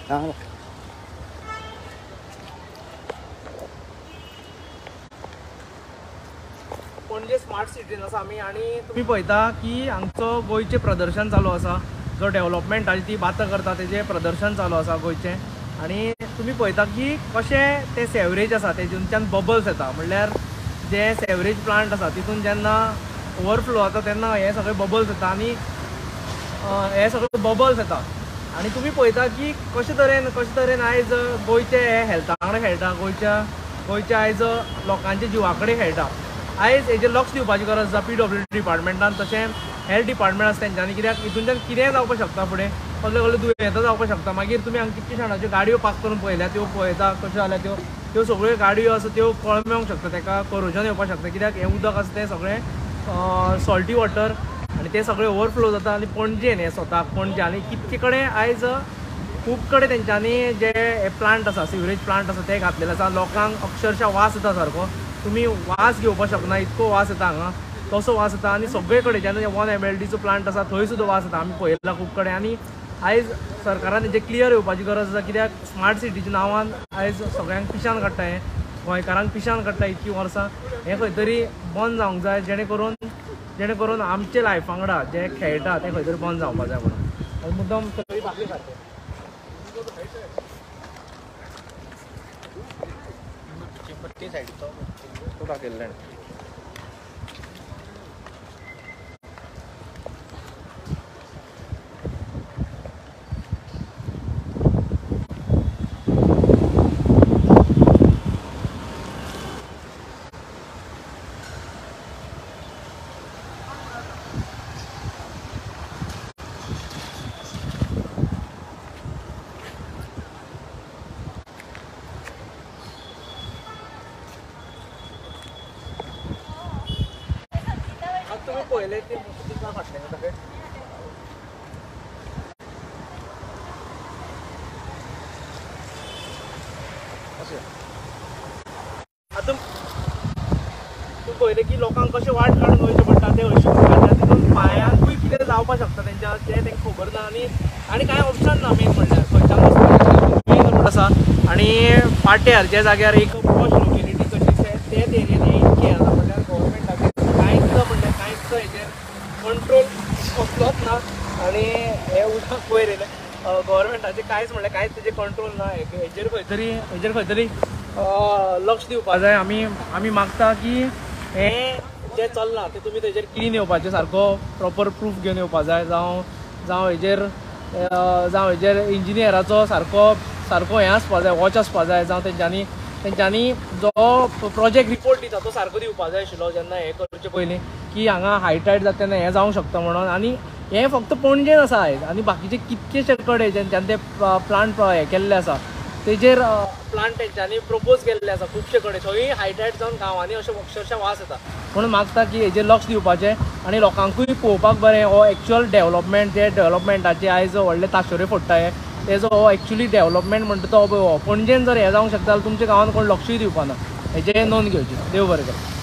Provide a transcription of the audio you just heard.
Panaji smart सिटीन आसा आमी आनी तुमी पळयता की हांगचो गोंयचें प्रदर्शन चालू आसा जो डेव्हलपमेंटाची ती बातां करता तेजें प्रदर्शन चालू आसा गोंयचें आनी तुमी पळयता की कशें तें सेवरेज आसा तेतूंतल्यान बबल्स येता म्हणल्यार जे सेवरेज प्लांट आसा तितून जेन्ना ओवरफ्लो जाता तेन्ना हे सगळे बबल्स येता आनी हे सगळे बबल्स येता आनी तुमी पळयता की कशे तरेन आयज गोंयचे हे हेल्था कडेन खेळटा गोंयच्या आयज लोकांच्या जिवा कडेन खेळटा आयज हेजेर लक्ष दिवपाची गरज आसा PWD डिपार्टमेंटान तशें हेल्थ डिपार्टमेंट आसा तेंच्यांनी कित्याक हितूनच्यान कितेंय जावपाक शकता फुडें कसले दुयेंतां जावपाक शकता मागीर तुमी हांगा कितके शाणाच्यो गाडयो पास करून पळयल्या त्यो पळयता कश्यो जाल्यार त्यो सगळ्यो गाडयो आसा त्यो कळमेवंक शकता तेका करोजन येवपाक शकता कित्याक हें उदक आसा तें सगळें सॉल्टी वॉटर आनी ते सगळे ओवरफ्लो जाता आनी पणजेन हें स्वताक पणजे आनी कितके कडेन आयज खूब कडेन तेंच्यांनी जे प्लांट आसा सिवरेज प्लांट आसा ते घातलेले आसा लोकांक अक्षरशः वास येता सारको तुमी वास घेवपाक शकना इतको वास येता हांगा तसो वास येता आनी सगळे कडेन जेन्ना 1 MLDचो प्लांट आसा थंय सुद्दां वास येता आमी पळयला खूब कडेन आनी आयज सरकारान हेजे क्लियर येवपाची गरज आसा कित्याक स्मार्ट सिटीच्या नांवान आयज सगळ्यांक पिशान काडटा हें गोंयकारांक पिशान काडटा इतकीं वर्सां हें खंय तरी बंद जावंक जाय जेणे करून आमचे लायफा वांगडा जे खेळटा तें खंय तरी बंद जावपाक जाय म्हणून मुद्दम सगळी बाकी सारकें पट्टी सायडीचो तो दाखयल्ले तुम्ही पहिले ते मुस्लिम फाटले ना सगळे अशें आतां तूं पळयलें की लोकांक कशें वाट काडून वयचें पडटा ते हळशीक तितून पांयांकूय कितें जावपाक शकता तेंच्या तें तेंकां खबर ना आनी कांय ऑप्शन ना मेन म्हणल्यार खंयच्यान वचपाचें मेन रोड आसा आनी पाट्यार ज्या जाग्यार एक पॉश लोकेलिटी कशी तेच एरियेन इतकें आसा म्हणल्यार गव्हर्मेंटाचें कांयच हेजेर कंट्रोल कसलोच ना आनी हे उदक वयर येयलें गव्हर्मेंटाचें कांयच म्हणल्यार कांयच तेजेर कंट्रोल ना हेजेर खंय तरी लक्ष दिवपा जाय आमी मागता की हें जें चल्लां तें तुमी तेजेर क्लीन येवपाचें सारको प्रॉपर प्रूफ घेवन येवपा जाय जावं हेजेर इंजिनियराचो सारको हें आसपा जाय वॉच आसपा जाय जावं तेंच्यांनी जो प्रोजेक्ट रिपोर्ट दिता तो सारको दिवपा जाय आशिल्लो जेन्ना हें करचे पयलीं की हांगा हाय टायड जाता तेन्ना हें जावंक शकता म्हणून आनी हें फक्त पणजेन आसा आयज आनी बाकीचे कितकेशे कडेन जेंच्यानी ते प्लांट हें केल्ले आसा तेजेर प्लांट तेंच्यांनी प्रपोज केल्ले आसा खुबशे कडेन थंय हाय टायड जावन गांवांनी अशें अक्षरशः वास येता म्हणून मागता की हेजेर लक्ष दिवपाचें आनी लोकांकूय पळोवपाक बरें हो एक्चुअल डेव्हलपमेंट जे डेव्हलपमेंटाचे आयज व्हडले ताशोरे फोडटा हे तेजो हो एक्चुअली डेव्हलपमेंट म्हणटा तो पळय हो पणजेन जर हें जावंक शकता जाल्यार तुमच्या गांवांत कोण लक्षूय दिवपाना हेजें नोंद घेवची देव बरें कर